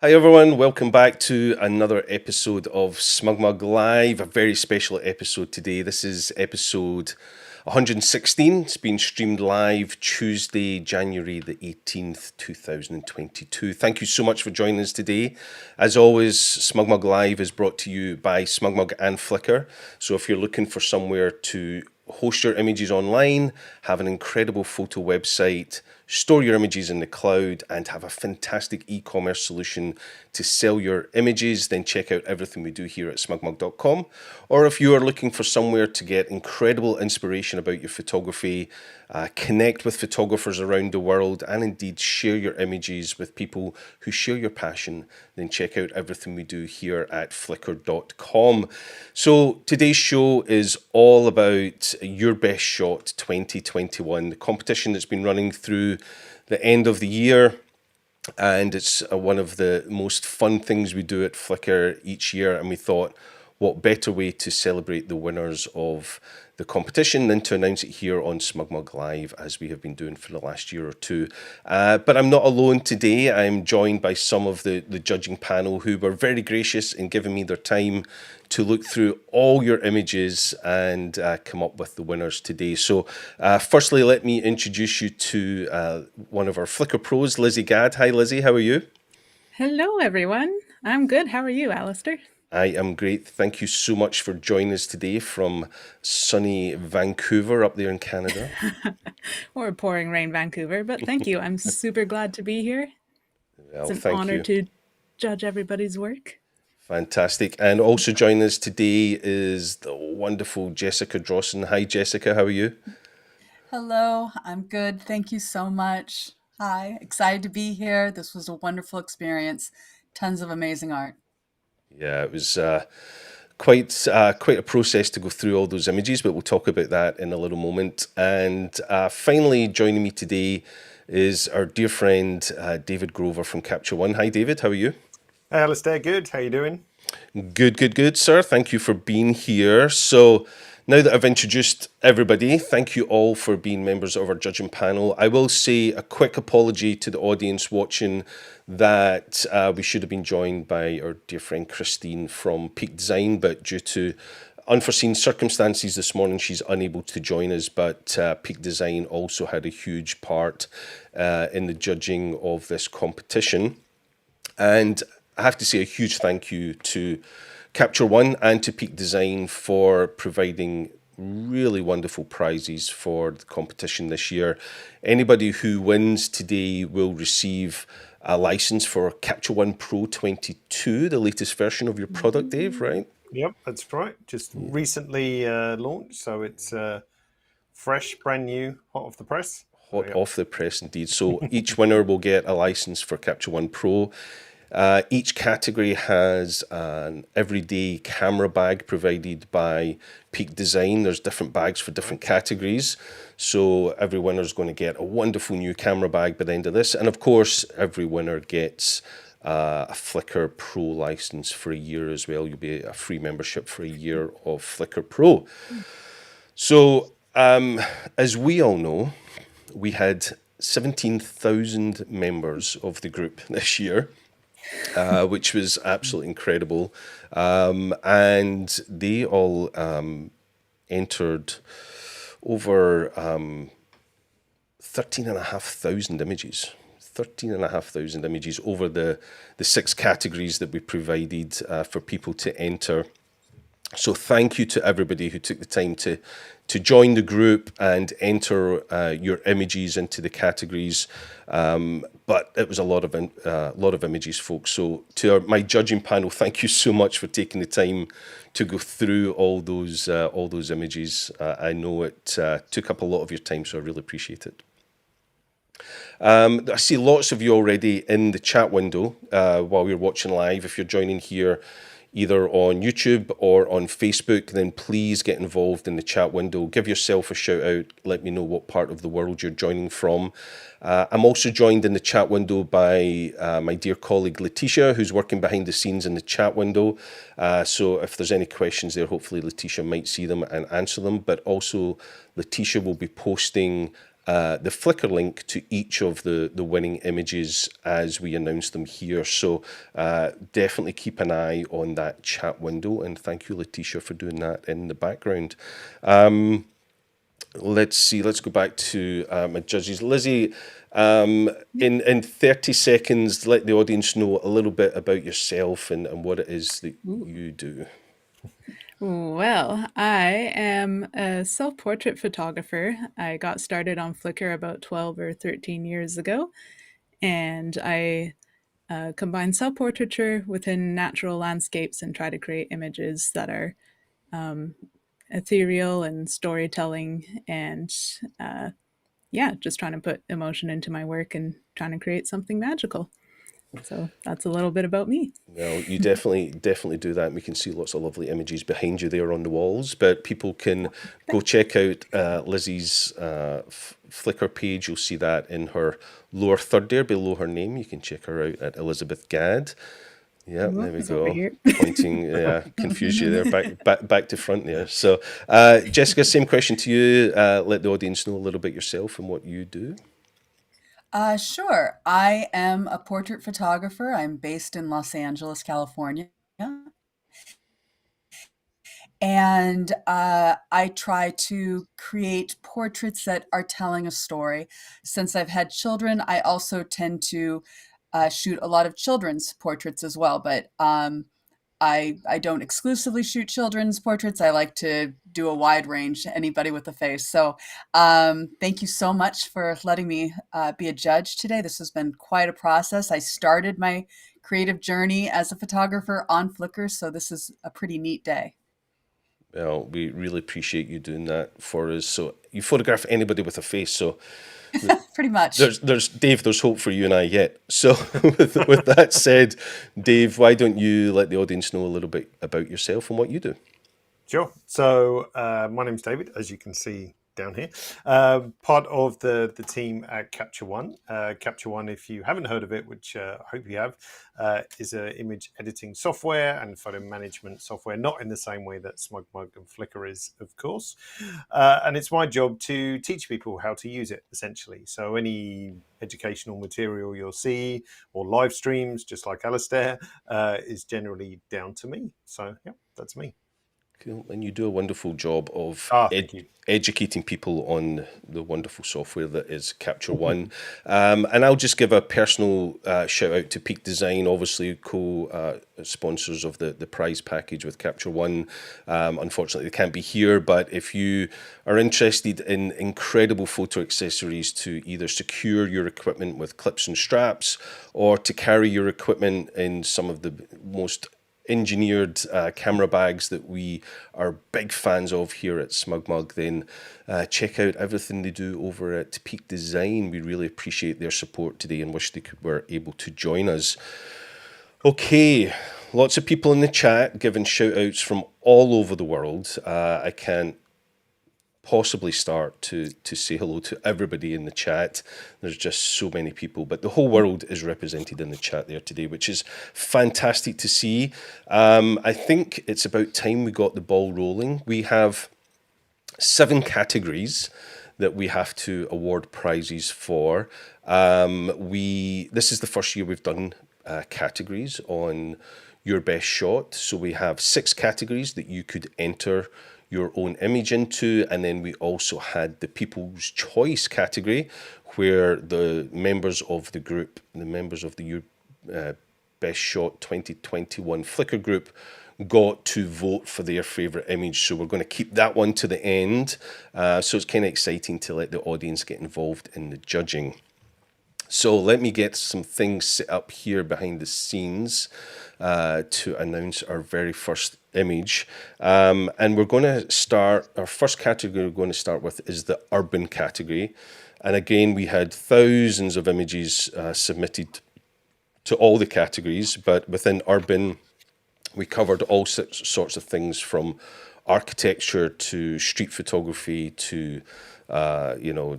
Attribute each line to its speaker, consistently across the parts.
Speaker 1: Hi everyone, welcome back to another episode of SmugMug Live, a very special episode today. This is episode 116. It's been streamed live Tuesday, January the 18th, 2022. Thank you so much for joining us today. As always, SmugMug Live is brought to you by SmugMug and Flickr. So if you're looking for somewhere to host your images online, have an incredible photo website, store your images in the cloud, and have a fantastic e-commerce solution to sell your images, then check out everything we do here at smugmug.com. Or if you are looking for somewhere to get incredible inspiration about your photography, connect with photographers around the world, and indeed share your images with people who share your passion, then check out everything we do here at flickr.com. So today's show is all about Your Best Shot 2021, the competition that's been running through the end of the year. And it's one of the most fun things we do at Flickr each year. And we thought, what better way to celebrate the winners of the competition than to announce it here on SmugMug Live, as we have been doing for the last year or two. But I'm not alone today. I'm joined by some of the judging panel who were very gracious in giving me their time to look through all your images and come up with the winners today. So firstly, let me introduce you to one of our Flickr pros, Lizzy Gadd. Hi, Lizzy. How are you?
Speaker 2: Hello, everyone. I'm good. How are you, Alastair?
Speaker 1: I am great. Thank you so much for joining us today from sunny Vancouver up there in Canada.
Speaker 2: Or pouring rain, Vancouver, but thank you. I'm super glad to be here. It's
Speaker 1: Well,
Speaker 2: an
Speaker 1: thank
Speaker 2: honor
Speaker 1: you.
Speaker 2: to judge everybody's work.
Speaker 1: Fantastic. And also joining us today is the wonderful Jessica Drossin. Hi, Jessica. How are you?
Speaker 3: Hello, I'm good. Thank you so much. Hi, excited to be here. This was a wonderful experience. Tons of amazing art.
Speaker 1: Yeah, it was quite a process to go through all those images, but we'll talk about that in a little moment. And finally, joining me today is our dear friend David Grover from Capture One. Hi, David. How are you?
Speaker 4: Hey, Alastair, good. How you doing?
Speaker 1: Good, sir. Thank you for being here. So now that I've introduced everybody, thank you all for being members of our judging panel. I will say a quick apology to the audience watching that we should have been joined by our dear friend Christine from Peak Design, but due to unforeseen circumstances this morning, she's unable to join us. But Peak Design also had a huge part in the judging of this competition. And I have to say a huge thank you to Capture One and to Peak Design for providing really wonderful prizes for the competition this year. Anybody who wins today will receive a license for Capture One Pro 22, the latest version of your product, Dave, right?
Speaker 4: Yep, that's right. Just recently launched, so it's fresh, brand new, hot off the press. So,
Speaker 1: Hot
Speaker 4: yep.
Speaker 1: off the press indeed. So each winner will get a license for Capture One Pro. Each category has an everyday camera bag provided by Peak Design. There's different bags for different categories. So every winner is going to get a wonderful new camera bag by the end of this. And of course, every winner gets a Flickr Pro license for a year as well. You'll be a free membership for a year of Flickr Pro. So as we all know, we had 17,000 members of the group this year. Which was absolutely incredible. And they all entered over 13,500 images. 13,500 images over the six categories that we provided for people to enter. So thank you to everybody who took the time to join the group and enter your images into the categories. But it was a lot of images, folks. So to my judging panel, thank you so much for taking the time to go through all those images. I know it took up a lot of your time, so I really appreciate it. I see lots of you already in the chat window while you're watching live. If you're joining here either on YouTube or on Facebook, then please get involved in the chat window. Give yourself a shout out. Let me know what part of the world you're joining from. I'm also joined in the chat window by my dear colleague Letitia, who's working behind the scenes in the chat window. So if there's any questions there, hopefully Letitia might see them and answer them. But also Letitia will be posting the Flickr link to each of the winning images as we announce them here. So definitely keep an eye on that chat window. And thank you, Letitia, for doing that in the background. Let's see. Let's go back to my judges. Lizzy, in 30 seconds, let the audience know a little bit about yourself and what it is that you do.
Speaker 2: Well, I am a self-portrait photographer. I got started on Flickr about 12 or 13 years ago, and I combine self-portraiture within natural landscapes and try to create images that are ethereal and storytelling, and just trying to put emotion into my work and trying to create something magical. So that's a little bit about me.
Speaker 1: Well, you definitely do that. And we can see lots of lovely images behind you there on the walls. But people can go check out Lizzy's Flickr page. You'll see that in her lower third there, below her name. You can check her out at Elizabeth Gadd. Yeah, there we go. Pointing, confuse you there, back to front there. So, Jessica, same question to you. Let the audience know a little bit yourself and what you do.
Speaker 3: Sure. I am a portrait photographer. I'm based in Los Angeles, California. And I try to create portraits that are telling a story. Since I've had children, I also tend to shoot a lot of children's portraits as well. But I don't exclusively shoot children's portraits. I like to do a wide range, anybody with a face. So thank you so much for letting me be a judge today. This has been quite a process. I started my creative journey as a photographer on Flickr, so this is a pretty neat day.
Speaker 1: Well, we really appreciate you doing that for us. So you photograph anybody with a face. So
Speaker 3: Pretty much.
Speaker 1: there's Dave. There's hope for you and I yet. So with that said, Dave, why don't you let the audience know a little bit about yourself and what you do?
Speaker 4: Sure. So my name's David, as you can see down here. Part of the team at Capture One. Capture One, if you haven't heard of it, which I hope you have, is an image editing software and photo management software, not in the same way that SmugMug and Flickr is, of course. And it's my job to teach people how to use it, essentially. So any educational material you'll see or live streams, just like Alastair, is generally down to me. So, yeah, that's me.
Speaker 1: Cool. And you do a wonderful job of educating people on the wonderful software that is Capture One. And I'll just give a personal shout out to Peak Design, obviously co-sponsors of the prize package with Capture One. Unfortunately, they can't be here, but if you are interested in incredible photo accessories to either secure your equipment with clips and straps or to carry your equipment in some of the most engineered camera bags that we are big fans of here at SmugMug, then check out everything they do over at Peak Design. We really appreciate their support today and wish they were able to join us. Okay, lots of people in the chat giving shout outs from all over the world. I can't possibly start to say hello to everybody in the chat. There's just so many people, but the whole world is represented in the chat there today, which is fantastic to see. I think it's about time we got the ball rolling. We have 7 categories that we have to award prizes for. This is the first year we've done categories on your best shot. So we have 6 categories that you could enter your own image into, and then we also had the People's Choice category, where the members of the group, the members of the Your Best Shot 2021 Flickr group, got to vote for their favourite image. So we're going to keep that one to the end. So it's kind of exciting to let the audience get involved in the judging. So let me get some things set up here behind the scenes to announce our very first image. And we're going to start, our first category we're going to start with is the urban category. And again, we had thousands of images submitted to all the categories, but within urban, we covered all sorts of things from architecture to street photography to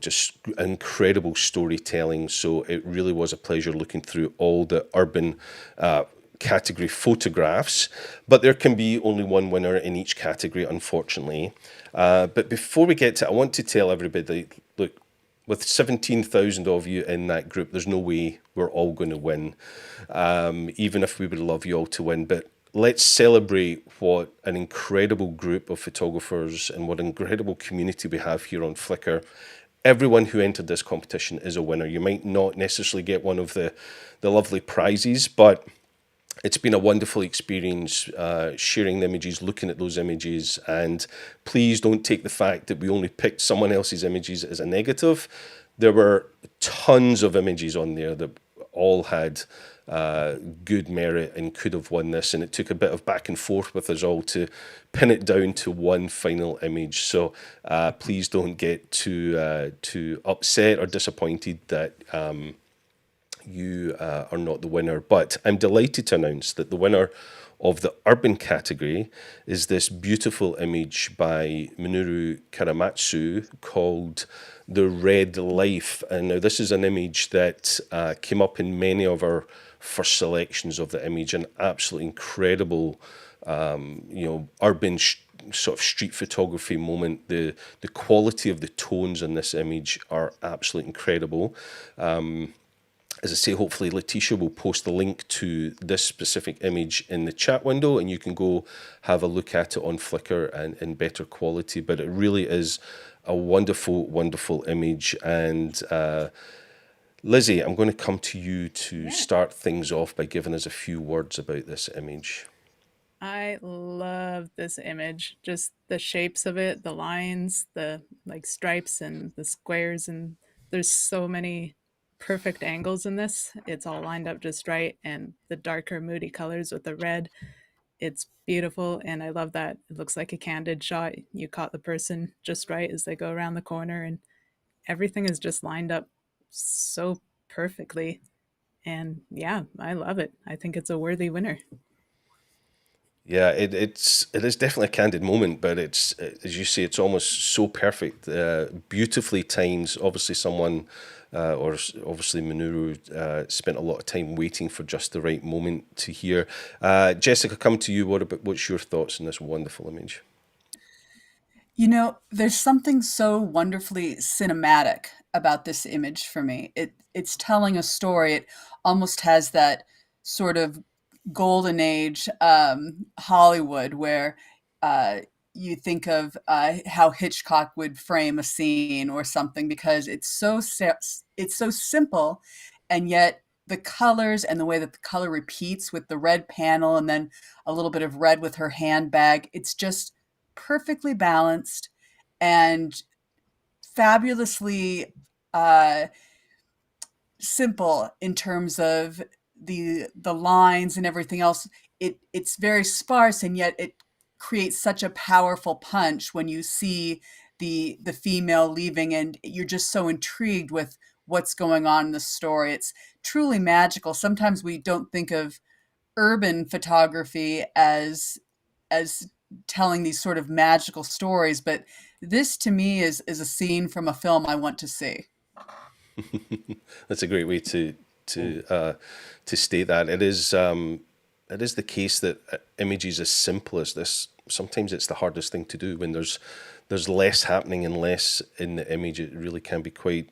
Speaker 1: just incredible storytelling. So it really was a pleasure looking through all the urban category photographs, but there can be only one winner in each category, unfortunately. But before we get to it, I want to tell everybody, look, with 17,000 of you in that group, there's no way we're all going to win, even if we would love you all to win. But let's celebrate what an incredible group of photographers and what an incredible community we have here on Flickr. Everyone who entered this competition is a winner. You might not necessarily get one of the lovely prizes, but it's been a wonderful experience sharing the images, looking at those images, and please don't take the fact that we only picked someone else's images as a negative. There were tons of images on there that all had good merit and could have won this, and it took a bit of back and forth with us all to pin it down to one final image. So please don't get too upset or disappointed that you are not the winner. But I'm delighted to announce that the winner of the urban category is this beautiful image by Minoru Karamatsu called The Red Life. And now this is an image that came up in many of our first selections of the image, an absolutely incredible urban sort of street photography moment. The quality of the tones in this image are absolutely incredible. As I say, hopefully Letitia will post the link to this specific image in the chat window, and you can go have a look at it on Flickr and in better quality. But it really is a wonderful, wonderful image. And Lizzy, I'm going to come to you to start things off by giving us a few words about this image.
Speaker 2: I love this image. Just the shapes of it, the lines, the like stripes and the squares, and there's so many perfect angles in this. It's all lined up just right, and the darker moody colors with the red. It's beautiful, and I love that it looks like a candid shot. You caught the person just right as they go around the corner, and everything is just lined up so perfectly. And yeah, I love it. I think it's a worthy winner.
Speaker 1: Yeah, it is definitely a candid moment, but it's, as you say, it's almost so perfect, beautifully timed. Obviously, someone, or obviously Minoru, spent a lot of time waiting for just the right moment to hear. Jessica, come to you. What's your thoughts on this wonderful image?
Speaker 3: You know, there's something so wonderfully cinematic about this image for me. It's telling a story. It almost has that sort of golden age Hollywood where uh, you think of how Hitchcock would frame a scene or something because it's so simple, and yet the colors and the way that the color repeats with the red panel and then a little bit of red with her handbag, it's just perfectly balanced and fabulously uh, simple in terms of the lines and everything else. It's very sparse, and yet it creates such a powerful punch when you see the female leaving, and you're just so intrigued with what's going on in the story. It's truly magical. Sometimes we don't think of urban photography as telling these sort of magical stories, but this to me is a scene from a film I want to see.
Speaker 1: That's a great way to state that. It is the case that images as simple as this, sometimes it's the hardest thing to do when there's less happening and less in the image. It really can be quite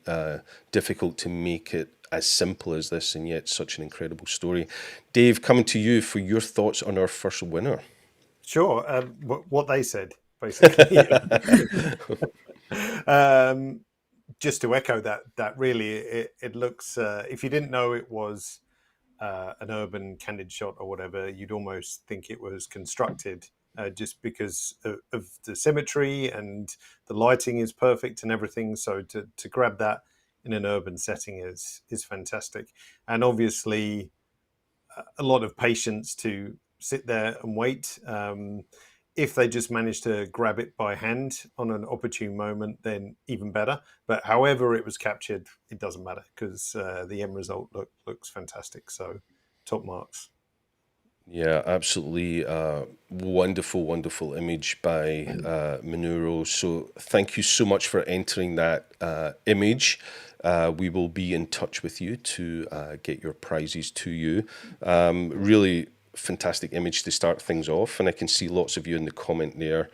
Speaker 1: difficult to make it as simple as this, and yet such an incredible story. Dave, coming to you for your thoughts on our first winner.
Speaker 4: Sure. What they said, basically. Just to echo that really, it looks, if you didn't know it was an urban candid shot or whatever, you'd almost think it was constructed just because of the symmetry, and the lighting is perfect and everything. So to grab that in an urban setting is fantastic. And obviously a lot of patience to sit there and wait. If they just manage to grab it by hand on an opportune moment, then even better. But however it was captured, it doesn't matter because the end result looks fantastic. So top marks.
Speaker 1: Yeah, absolutely wonderful, wonderful image by Minoru. So thank you so much for entering that image. We will be in touch with you to get your prizes to you. Really fantastic image to start things off, and I can see lots of you in the comment there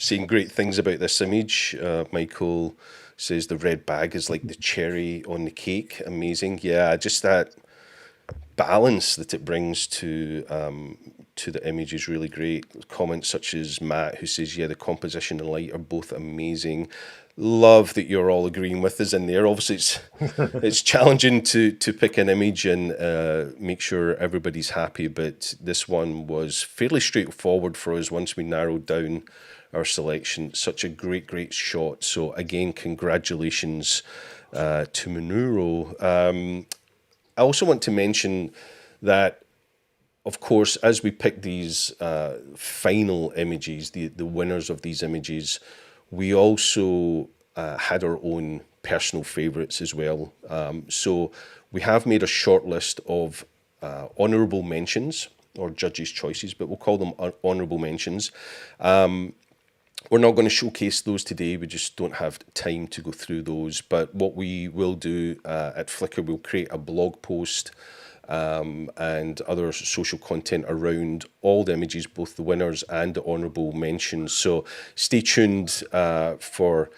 Speaker 1: saying great things about this image. Michael says the red bag is like the cherry on the cake. Amazing. Yeah, just that balance that it brings to the image is really great. Comments such as Matt, who says, yeah, the composition and light are both amazing. Love that you're all agreeing with us in there. Obviously, it's challenging to pick an image and make sure everybody's happy, but this one was fairly straightforward for us once we narrowed down our selection. Such a great shot. So again, congratulations to Monuro. I also want to mention that, of course, as we pick these final images, the winners of these images, we also had our own personal favourites as well. So we have made a short list of honourable mentions, or judges' choices, but we'll call them honourable mentions. We're not going to showcase those today. We just don't have time to go through those. But what we will do at Flickr, we'll create a blog post and other social content around all the images, both the winners and the honourable mentions. So stay tuned for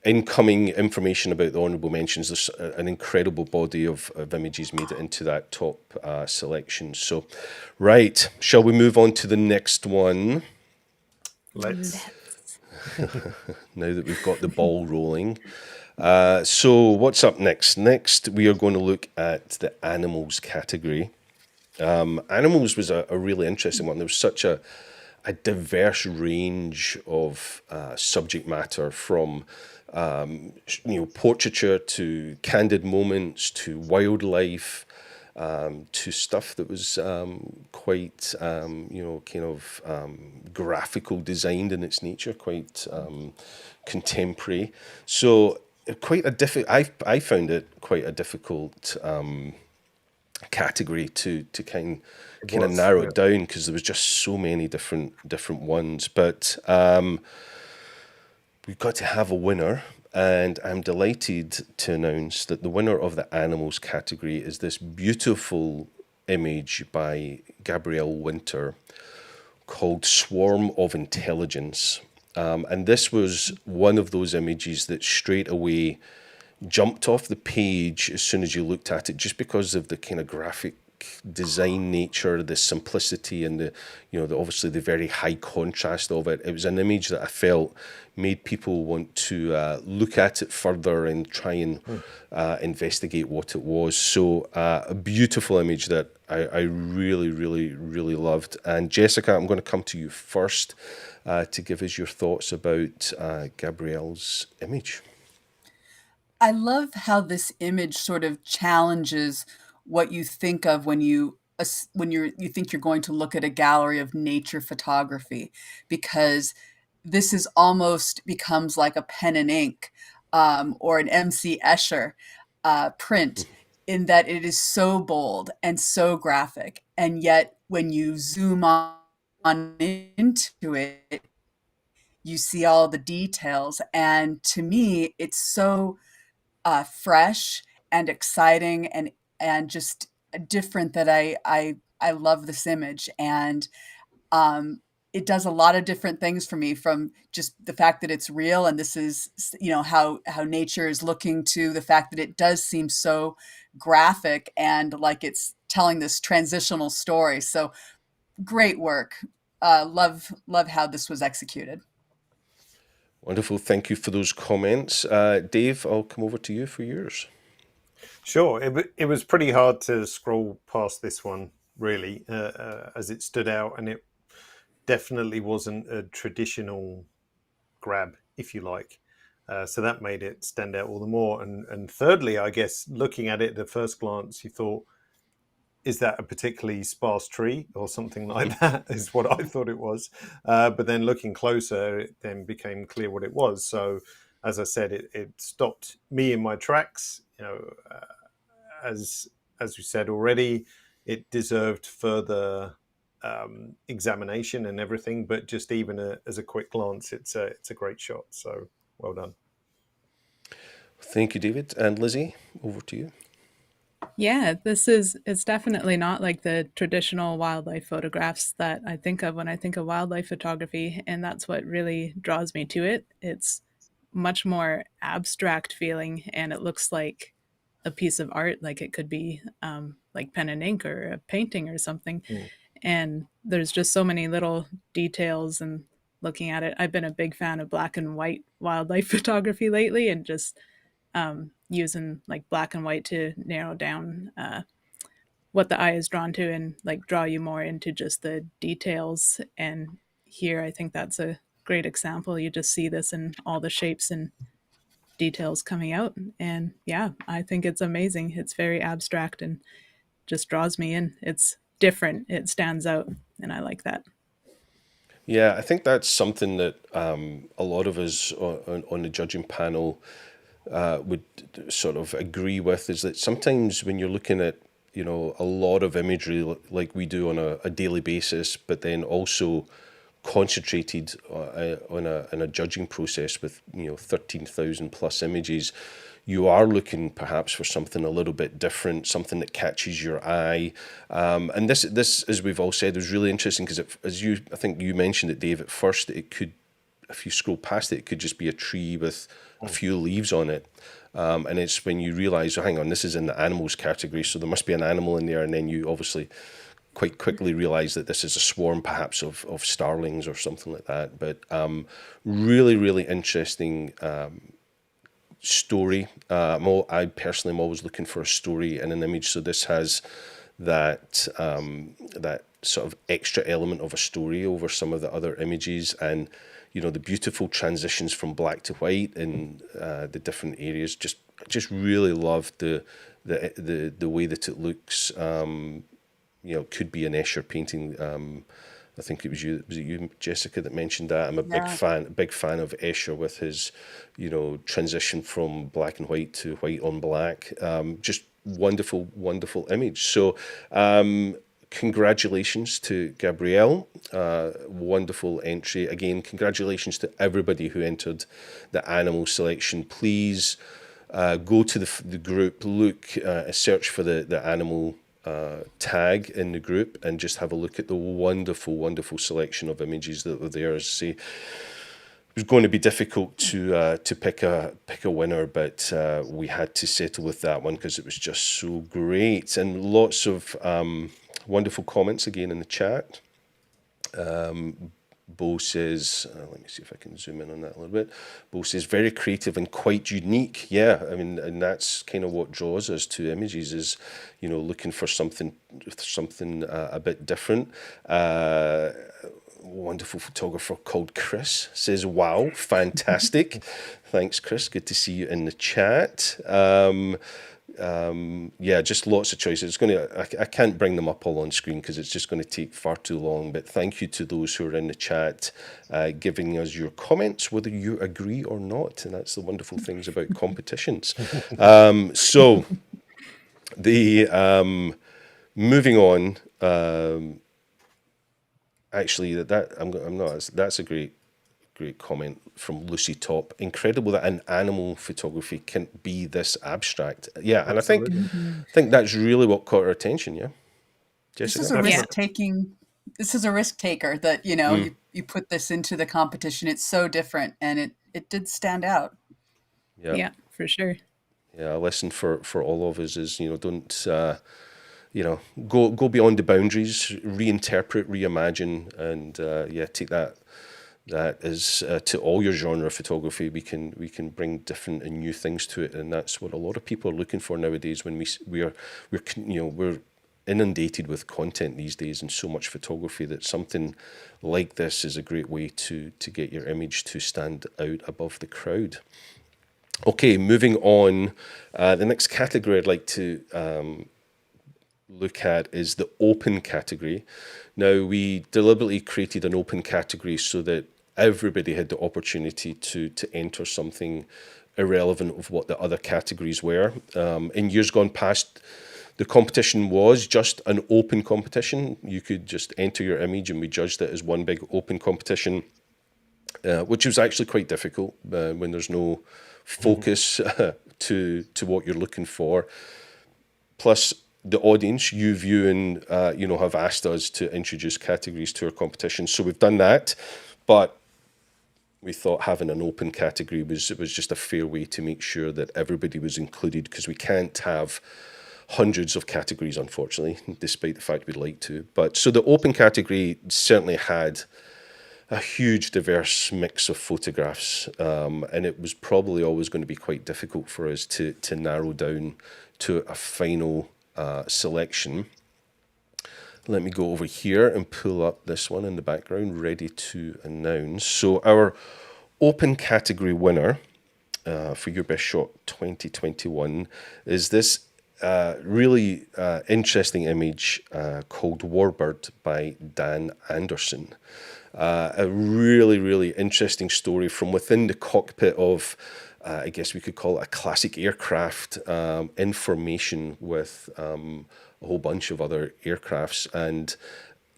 Speaker 1: incoming information about the honourable mentions. There's an incredible body of images made it into that top selection. So, right, shall we move on to the next one?
Speaker 4: Let's.
Speaker 1: Now that we've got the ball rolling. So what's up next? Next, we are going to look at the animals category. Animals was a really interesting one. There was such a diverse range of subject matter, from portraiture to candid moments to wildlife, to stuff that was quite, graphical designed in its nature, quite contemporary. So quite a I found it quite a difficult category to kind of narrow it down, because there was just so many different ones. But we've got to have a winner. And I'm delighted to announce that the winner of the animals category is this beautiful image by Gabrielle Winter called Swarm of Intelligence. And this was one of those images that straight away jumped off the page as soon as you looked at it, just because of the kind of graphic design nature, the simplicity, and obviously the very high contrast of it. It was an image that I felt made people want to look at it further and try and investigate what it was. So a beautiful image that I really loved. And Jessica, I'm going to come to you first to give us your thoughts about Gabrielle's image.
Speaker 3: I love how this image sort of challenges what you think of when you think you're going to look at a gallery of nature photography, because this is almost becomes like a pen and ink or an MC Escher print, in that it is so bold and so graphic, and yet when you zoom on into it, you see all the details, and to me, it's so fresh and exciting and just different that I love this image. And it does a lot of different things for me, from just the fact that it's real, and this is how nature is looking, to the fact that it does seem so graphic and like it's telling this transitional story. So great work. Love how this was executed.
Speaker 1: Wonderful. Thank you for those comments. Dave, I'll come over to you for yours.
Speaker 4: Sure. It was pretty hard to scroll past this one, really, as it stood out, and it definitely wasn't a traditional grab, if you like. So that made it stand out all the more. And thirdly, I guess, looking at it at the first glance, you thought, is that a particularly sparse tree or something like that, is what I thought it was. But then looking closer, it then became clear what it was. So as I said, it stopped me in my tracks. As we said already, it deserved further examination and everything, but just even as a quick glance, it's a great shot. So well done.
Speaker 1: Thank you, David. And Lizzy, over to you.
Speaker 2: Yeah, it's definitely not like the traditional wildlife photographs that I think of when I think of wildlife photography, and that's what really draws me to it. It's much more abstract feeling, and it looks like a piece of art, like it could be like pen and ink or a painting or something.
Speaker 4: Mm.
Speaker 2: And there's just so many little details, and looking at it, I've been a big fan of black and white wildlife photography lately, and just using like black and white to narrow down what the eye is drawn to and like draw you more into just the details. And here, I think that's a great example. You just see this in all the shapes and details coming out. And yeah, I think it's amazing. It's very abstract and just draws me in. It's different, it stands out, and I like that.
Speaker 1: Yeah, I think that's something that a lot of us on the judging panel would sort of agree with, is that sometimes when you're looking at, you know, a lot of imagery like we do on a daily basis, but then also concentrated in a judging process with, you know, 13,000 plus images, you are looking perhaps for something a little bit different, something that catches your eye. And this, as we've all said, was really interesting because, I think you mentioned it, Dave, at first, it could, if you scroll past it, it could just be a tree with a few leaves on it. And it's when you realise, oh, hang on, this is in the animals category, so there must be an animal in there, and then you obviously quite quickly realise that this is a swarm perhaps of starlings or something like that. But really, really interesting story. I personally am always looking for a story in an image, so this has that that sort of extra element of a story over some of the other images, and you know, the beautiful transitions from black to white in the different areas. Just really loved the way that it looks. You know, could be an Escher painting. I think it was you, Jessica, that mentioned that. I'm a
Speaker 3: Yeah.
Speaker 1: big fan of Escher with his, you know, transition from black and white to white on black. Just wonderful, wonderful image. So, congratulations to Gabrielle. Wonderful entry. Again, congratulations to everybody who entered the animal selection. Please go to the group, look, search for the animal tag in the group, and just have a look at the wonderful, wonderful selection of images that were there. As I say, it was going to be difficult to pick a winner, but we had to settle with that one because it was just so great, and lots of wonderful comments again in the chat. Bo says, let me see if I can zoom in on that a little bit. Bo says, very creative and quite unique. Yeah, I mean, and that's kind of what draws us to images, is, you know, looking for something a bit different. Wonderful photographer called Chris says, wow, fantastic. Thanks, Chris. Good to see you in the chat. Yeah, just lots of choices. I can't bring them up all on screen because it's just going to take far too long. But thank you to those who are in the chat, giving us your comments, whether you agree or not. And that's the wonderful things about competitions. So the moving on. Actually, I'm not. That's a great comment from Lucy Top. Incredible that an animal photography can be this abstract. Yeah, and
Speaker 4: Absolutely.
Speaker 1: I think that's really what caught our attention. Yeah,
Speaker 3: This
Speaker 1: Jessica.
Speaker 3: is a
Speaker 2: Yeah.
Speaker 3: risk taking. This is a risk taker that, you know, you put this into the competition. It's so different, and it did stand out.
Speaker 1: Yeah,
Speaker 2: Yeah, for sure.
Speaker 1: yeah. A lesson for all of us is, you know, don't you know, go beyond the boundaries, reinterpret, reimagine, and yeah, take that is to all your genre of photography. We can bring different and new things to it, and that's what a lot of people are looking for nowadays. When we're you know, we're inundated with content these days and so much photography, that something like this is a great way to get your image to stand out above the crowd. Okay, moving on. The next category I'd like to look at is the open category. Now, we deliberately created an open category so that everybody had the opportunity to enter something irrelevant of what the other categories were. In years gone past, the competition was just an open competition. You could just enter your image and we judged it as one big open competition, which was actually quite difficult when there's no focus to what you're looking for. plus the audience, you viewing, have asked us to introduce categories to our competition. So we've done that, but we thought having an open category was just a fair way to make sure that everybody was included, because we can't have hundreds of categories, unfortunately, despite the fact we'd like to. But so the open category certainly had a huge diverse mix of photographs, and it was probably always going to be quite difficult for us to narrow down to a final selection. Let me go over here and pull up this one in the background, ready to announce. So our open category winner for Your Best Shot 2021 is this really interesting image called Warbird by Dan Anderson. A really, really interesting story from within the cockpit of, I guess we could call it a classic aircraft, information with a whole bunch of other aircrafts. And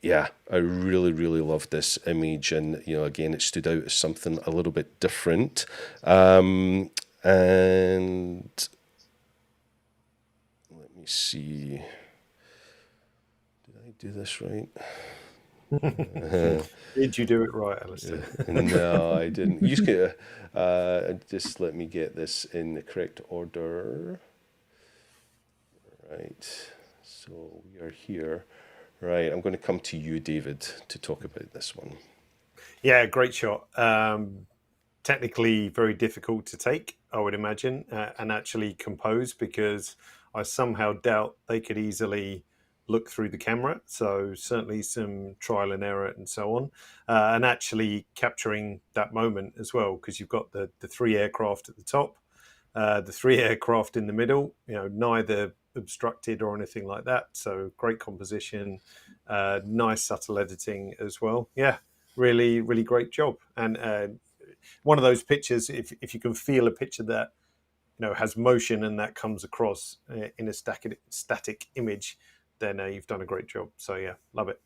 Speaker 1: yeah, I really, really loved this image. And, again, it stood out as something a little bit different. And let me see. Did I do this right?
Speaker 4: Did you do it right, Alastair?
Speaker 1: No, I didn't. You just let me get this in the correct order. Right. So we are here. Right. I'm going to come to you, David, to talk about this one.
Speaker 4: Yeah, great shot. Technically very difficult to take, I would imagine, and actually compose, because I somehow doubt they could easily look through the camera. So certainly some trial and error and so on, and actually capturing that moment as well, because you've got the three aircraft at the top, the three aircraft in the middle, neither obstructed or anything like that. So great composition, nice subtle editing as well. Yeah, really, really great job. And one of those pictures, if you can feel a picture that has motion and that comes across in a static image, then you've done a great job. So yeah, love it.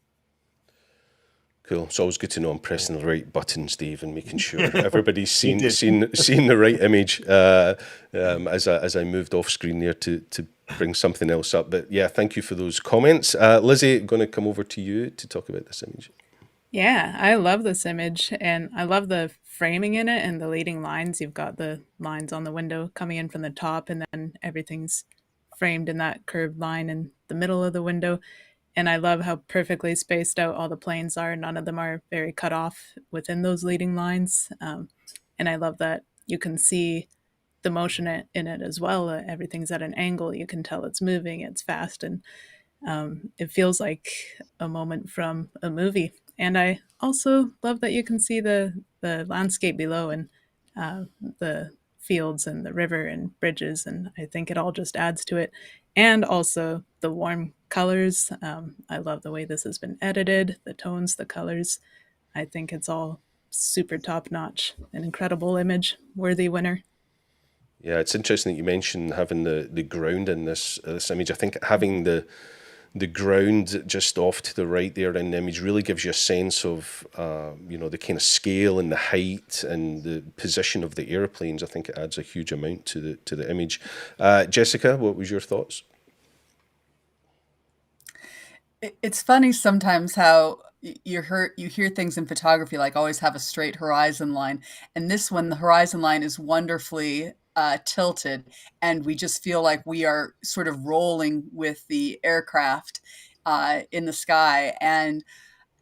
Speaker 1: Cool. It's always good to know I'm pressing the right buttons, Dave, and making sure everybody's seen the right image as I moved off screen there to bring something else up. But yeah, thank you for those comments. Lizzy, I'm going to come over to you to talk about this image.
Speaker 2: Yeah, I love this image, and I love the framing in it and the leading lines. You've got the lines on the window coming in from the top, and then everything's framed in that curved line in the middle of the window. And I love how perfectly spaced out all the planes are. None of them are very cut off within those leading lines. And I love that you can see the motion in it as well. Everything's at an angle. You can tell it's moving, it's fast, and it feels like a moment from a movie. And I also love that you can see the landscape below, and the fields and the river and bridges, and I think it all just adds to it. And also the warm colors. I love the way this has been edited, the tones, the colors. I think it's all super top notch. An incredible image, worthy winner.
Speaker 1: Yeah, it's interesting that you mentioned having the ground in this image. I think having the ground just off to the right there in the image really gives you a sense of the kind of scale and the height and the position of the airplanes. I think it adds a huge amount to the image. Jessica, what was your thoughts?
Speaker 3: It's funny sometimes how you hear things in photography, like always have a straight horizon line, and this one, the horizon line is wonderfully tilted, and we just feel like we are sort of rolling with the aircraft in the sky. And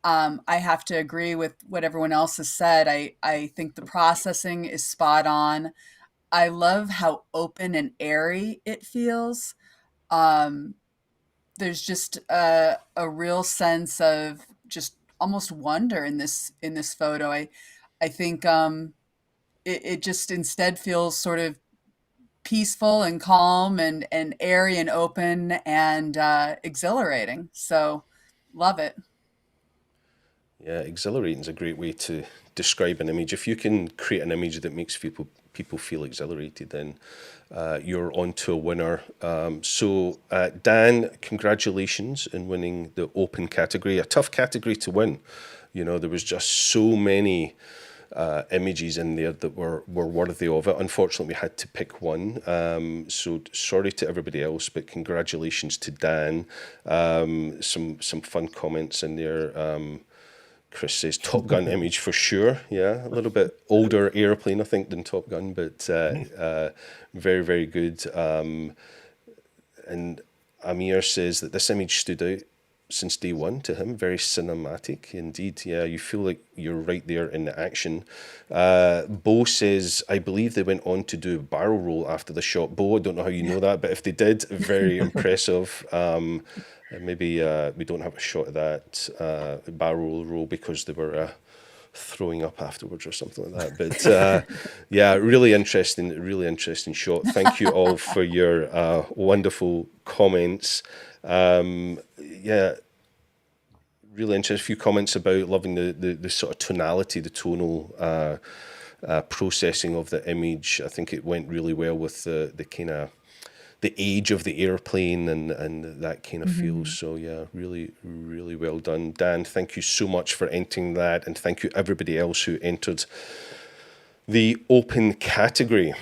Speaker 3: I have to agree with what everyone else has said. I think the processing is spot on. I love how open and airy it feels. There's just a real sense of just almost wonder in this photo. I think it just instead feels sort of peaceful and calm and airy and open and exhilarating. So love it.
Speaker 1: Yeah, exhilarating is a great way to describe an image. If you can create an image that makes people feel exhilarated, then you're on to a winner. So Dan, congratulations in winning the open category. A tough category to win. There was just so many images in there that were worthy of it. Unfortunately, we had to pick one. So sorry to everybody else, but congratulations to Dan. Some fun comments in there. Chris says Top Gun image for sure. Yeah, a little bit older airplane, I think, than Top Gun, but very, very good. And Amir says that this image stood out since day one to him. Very cinematic indeed. Yeah, you feel like you're right there in the action. Bo says, I believe they went on to do a barrel roll after the shot. Bo, I don't know how you know that, but if they did, very impressive. Maybe we don't have a shot of that barrel roll because they were throwing up afterwards or something like that. But yeah, really interesting shot. Thank you all for your wonderful comments. Yeah, really interesting. A few comments about loving the sort of tonality, the tonal processing of the image. I think it went really well with the kind of the age of the airplane and that kind of feel. So yeah, really, really well done. Dan, thank you so much for entering that, and thank you everybody else who entered the open category.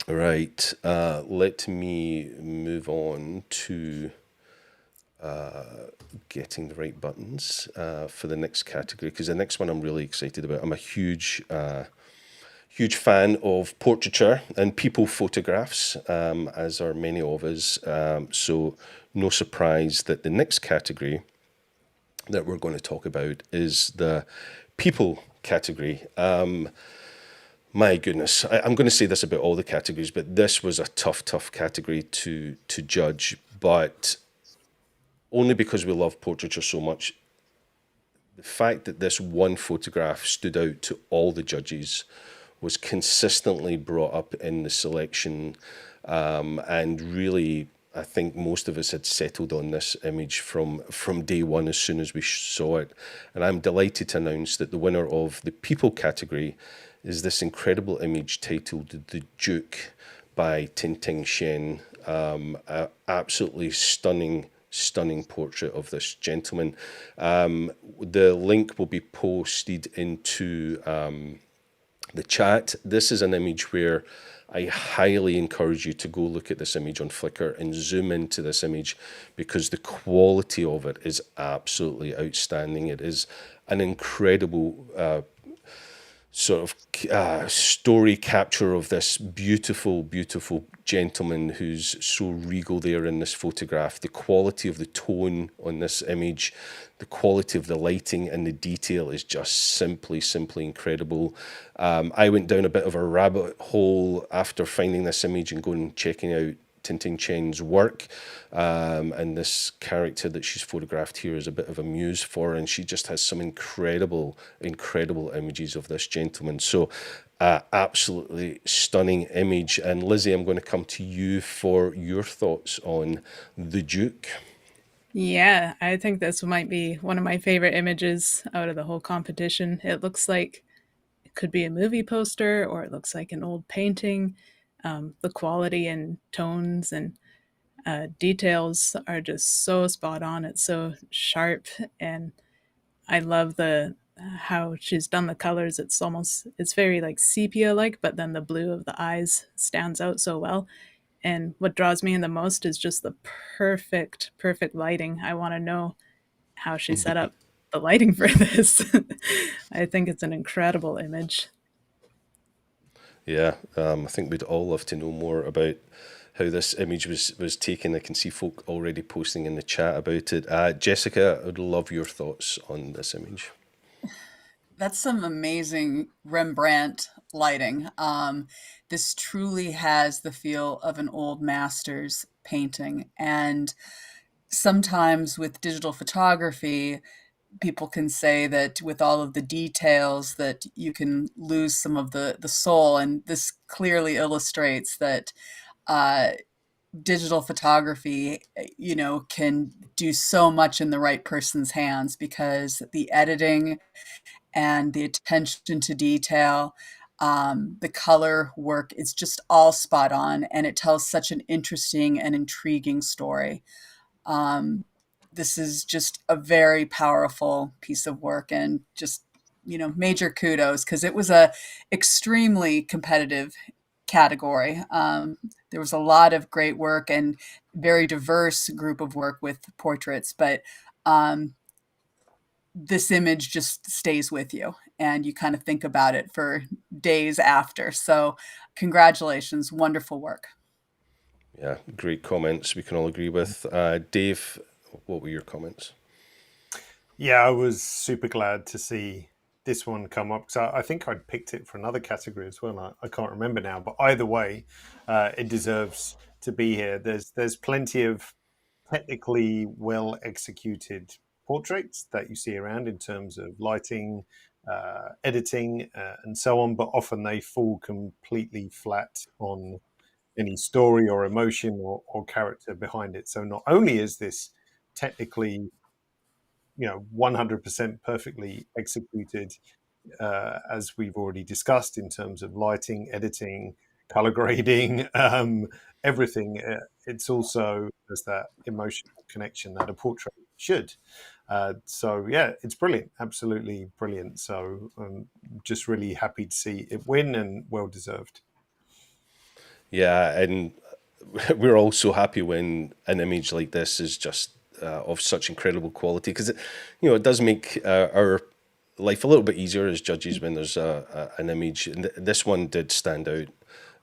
Speaker 1: Right, let me move on to getting the right buttons for the next category, because the next one I'm really excited about. I'm a huge fan of portraiture and people photographs, as are many of us. So no surprise that the next category that we're going to talk about is the people category. My goodness, I'm going to say this about all the categories, but this was a tough category to judge, but only because we love portraiture so much. The fact that this one photograph stood out to all the judges was consistently brought up in the selection, and really, I think most of us had settled on this image from day one as soon as we saw it. And I'm delighted to announce that the winner of the people category is this incredible image titled The Duke by Tinting Shen. Absolutely stunning portrait of this gentleman. The link will be posted into the chat. This is an image where I highly encourage you to go look at this image on Flickr and zoom into this image, because the quality of it is absolutely outstanding. It is an incredible sort of story capture of this beautiful gentleman who's so regal there in this photograph. The quality of the tone on this image, the quality of the lighting and the detail is just simply incredible. I went down a bit of a rabbit hole after finding this image and going and checking out Tinting Chen's work, and this character that she's photographed here is a bit of a muse for her, and she just has some incredible images of this gentleman. So absolutely stunning image. And Lizzy, I'm going to come to you for your thoughts on the Duke.
Speaker 2: Yeah, I think this might be one of my favorite images out of the whole competition. It looks like it could be a movie poster, or it looks like an old painting. The quality and tones and details are just so spot on. It's so sharp, and I love the how she's done the colors. It's very like sepia like, but then the blue of the eyes stands out so well. And what draws me in the most is just the perfect lighting. I want to know how she set up the lighting for this. I think it's an incredible image.
Speaker 1: Yeah, I think we'd all love to know more about how this image was taken. I can see folk already posting in the chat about it. Jessica, I would love your thoughts on this image.
Speaker 3: That's some amazing Rembrandt lighting. This truly has the feel of an old master's painting. And sometimes with digital photography, people can say that with all of the details that you can lose some of the soul. And this clearly illustrates that digital photography, can do so much in the right person's hands, because the editing and the attention to detail, the color work is just all spot on, and it tells such an interesting and intriguing story. This is just a very powerful piece of work, and just major kudos, because it was a extremely competitive category. There was a lot of great work and very diverse group of work with portraits, but this image just stays with you and you kind of think about it for days after. So congratulations, wonderful work.
Speaker 1: Yeah, great comments we can all agree with. Dave, what were your comments?
Speaker 4: Yeah, I was super glad to see this one come up, because I think I'd picked it for another category as well. I can't remember now, but either way, it deserves to be here. There's plenty of technically well executed portraits that you see around in terms of lighting, editing, and so on, but often they fall completely flat on any story or emotion or character behind it. So not only is this technically 100% perfectly executed, as we've already discussed, in terms of lighting, editing, color grading, everything. It's also there's that emotional connection that a portrait should. So yeah, it's brilliant, absolutely brilliant. So I'm just really happy to see it win, and well deserved.
Speaker 1: Yeah, and we're all so happy when an image like this is just of such incredible quality, because it does make our life a little bit easier as judges when there's an image, and this one did stand out.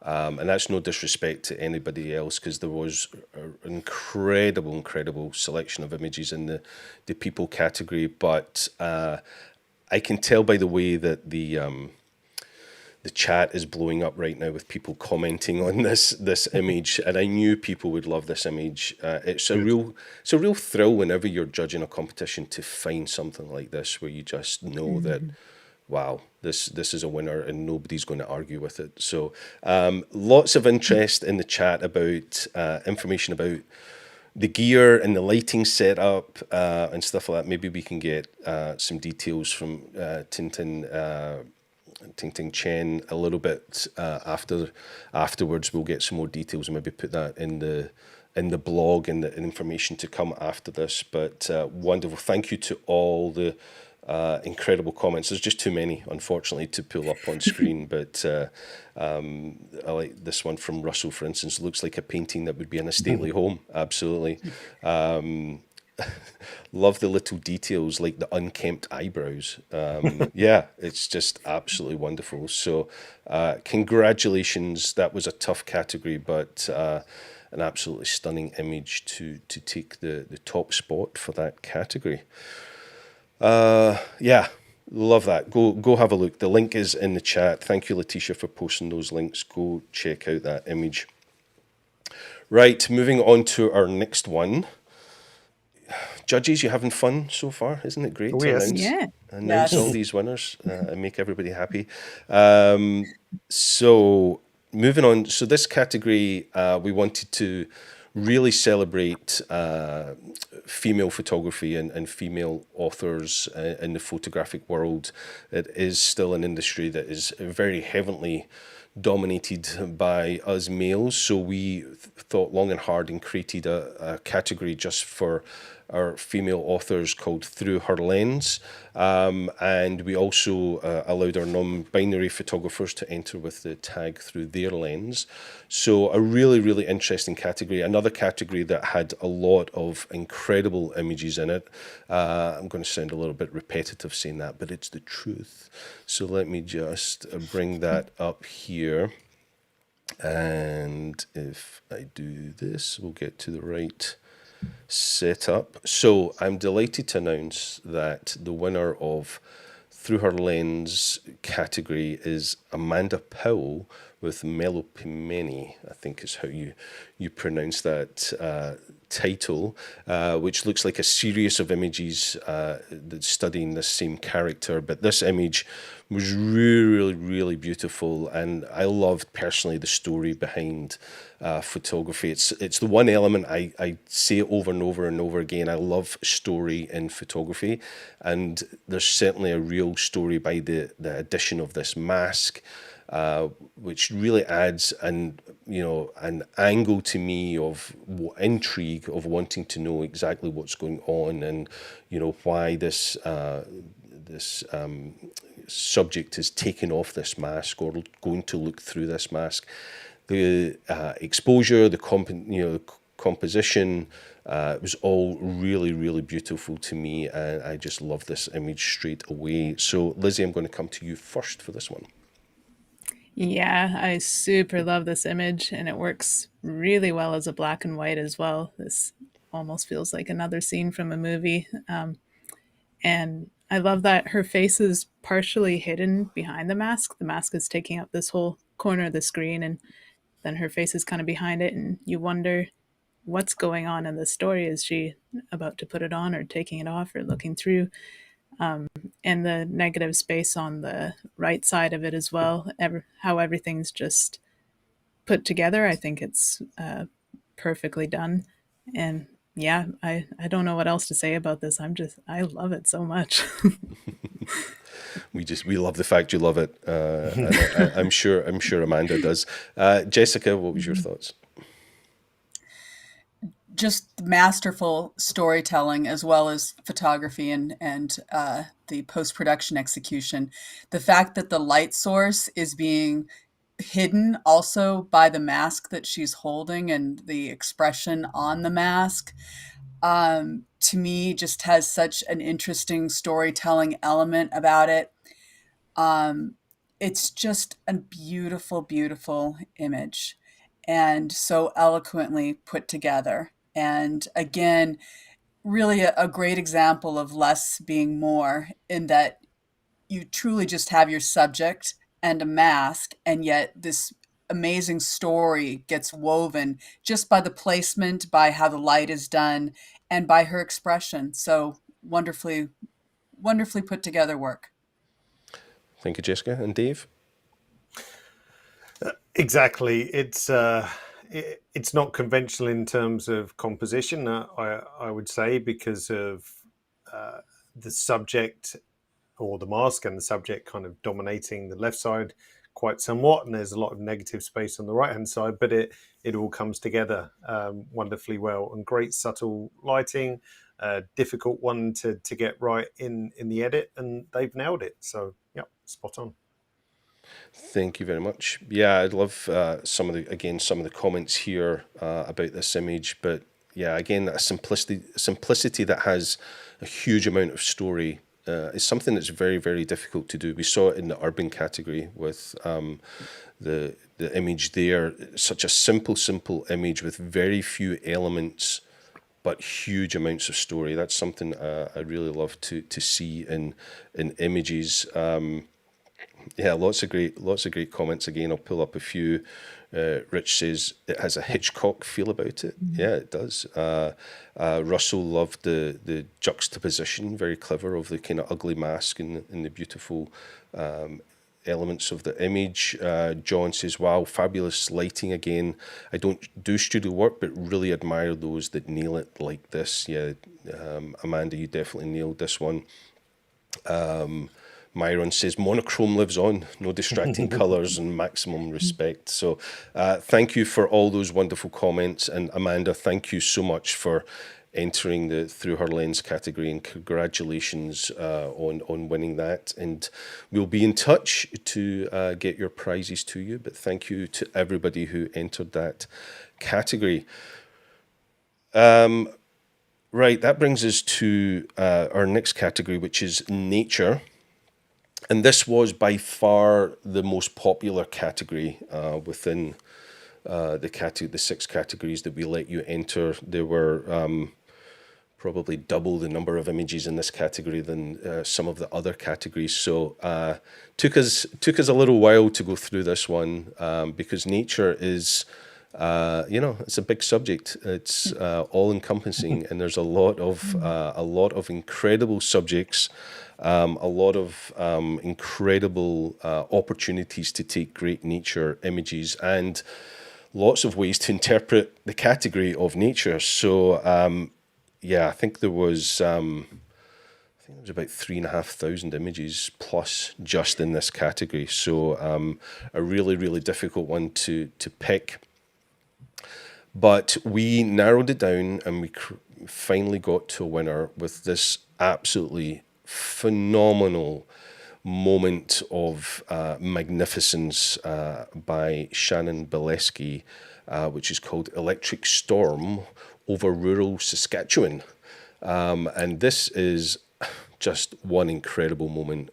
Speaker 1: And that's no disrespect to anybody else, because there was an incredible selection of images in the people category. But I can tell by the way that the chat is blowing up right now with people commenting on this image, and I knew people would love this image. It's a
Speaker 4: Good.
Speaker 1: real thrill whenever you're judging a competition to find something like this where you just know that, wow, this is a winner and nobody's going to argue with it. So lots of interest in the chat about information about the gear and the lighting setup and stuff like that. Maybe we can get some details from Ting Ting Chen a little bit afterwards. We'll get some more details and maybe put that in the blog and the information to come after this. But wonderful. Thank you to all the incredible comments. There's just too many, unfortunately, to pull up on screen. But I like this one from Russell, for instance. Looks like a painting that would be in a stately home. Absolutely. Love the little details like the unkempt eyebrows. Yeah, it's just absolutely wonderful. So congratulations. That was a tough category, but an absolutely stunning image to take the top spot for that category. Yeah, love that. Go have a look. The link is in the chat. Thank you, Letitia, for posting those links. Go check out that image. Right, moving on to our next one. Judges, you having fun so far? Isn't it great
Speaker 4: Oh
Speaker 1: to
Speaker 4: yes.
Speaker 2: Yeah.
Speaker 1: announce all
Speaker 3: Yes.
Speaker 1: these winners and make everybody happy? So moving on. So this category, we wanted to really celebrate female photography and female authors in the photographic world. It is still an industry that is very heavily dominated by us males, so we thought long and hard and created a category just for our female authors called Through Her Lens, and we also allowed our non-binary photographers to enter with the tag Through Their Lens. So a really interesting category, another category that had a lot of incredible images in it. I'm going to sound a little bit repetitive saying that, but it's the truth. So let me just bring that up here. And if I do this, we'll get to the right setup. So I'm delighted to announce that the winner of Through Her Lens category is Amanda Powell with Melopimeni, I think is how you pronounce that title, which looks like a series of images that's studying this same character. But this image was really beautiful, and I loved personally the story behind photography. It's the one element I say over and over again. I love story in photography, and there's certainly a real story by the addition of this mask, which really adds an angle to me of intrigue of wanting to know exactly what's going on, and why this this subject is taking off this mask or going to look through this mask. The exposure, the composition, it was all really, really beautiful to me, and I just love this image straight away. So, Lizzy, I'm going to come to you first for this one.
Speaker 2: Yeah, I super love this image, and it works really well as a black and white as well. This almost feels like another scene from a movie. And I love that her face is partially hidden behind the mask. The mask is taking up this whole corner of the screen, and then her face is kind of behind it, and you wonder what's going on in the story. Is she about to put it on or taking it off or looking through? And the negative space on the right side of it as well, how everything's just put together. I think it's perfectly done. And yeah, I don't know what else to say about this. I love it so much.
Speaker 1: We love the fact you love it. And I'm sure Amanda does. Jessica, what was your thoughts?
Speaker 3: Just masterful storytelling as well as photography and the post-production execution. The fact that the light source is being hidden also by the mask that she's holding and the expression on the mask, to me just has such an interesting storytelling element about it. It's just a beautiful, beautiful image and so eloquently put together. And again, really a great example of less being more, in that you truly just have your subject and a mask, and yet this amazing story gets woven just by the placement, by how the light is done, and by her expression. So wonderfully, wonderfully put together work.
Speaker 1: Thank you, Jessica. And Dave?
Speaker 4: Exactly. It's not conventional in terms of composition, I would say, because of the subject or the mask and the subject kind of dominating the left side quite somewhat, and there's a lot of negative space on the right hand side, but it all comes together wonderfully well, and great subtle lighting, difficult one to get right in the edit, and they've nailed it. So yeah, spot on.
Speaker 1: Thank you very much. Yeah, I'd love some of the comments here about this image, but yeah, again, that simplicity that has a huge amount of story is something that's very, very difficult to do. We saw it in the urban category with the image there. Such a simple image with very few elements, but huge amounts of story. That's something I really love to see in images. Yeah, lots of great comments. Again, I'll pull up a few. Rich says it has a Hitchcock feel about it. Yeah, it does. Russell loved the juxtaposition, very clever, of the kind of ugly mask and the beautiful elements of the image. John says, wow, fabulous lighting again. I don't do studio work, but really admire those that nail it like this. Yeah, Amanda, you definitely nailed this one. Myron says, monochrome lives on, no distracting colours and maximum respect. So thank you for all those wonderful comments. And Amanda, thank you so much for entering the Through Her Lens category, and congratulations on winning that. And we'll be in touch to get your prizes to you. But thank you to everybody who entered that category. Right, that brings us to our next category, which is nature. And this was by far the most popular category within the 6 categories that we let you enter. There were probably double the number of images in this category than some of the other categories. So took us a little while to go through this one because nature is, it's a big subject. It's all encompassing, and there's a lot of incredible subjects. A lot of incredible opportunities to take great nature images, and lots of ways to interpret the category of nature. So, I think there was about 3,500 images plus just in this category. So, a really, really difficult one to pick. But we narrowed it down, and we finally got to a winner with this absolutely phenomenal moment of magnificence by Shannon Bileski, which is called Electric Storm over Rural Saskatchewan. And this is just one incredible moment.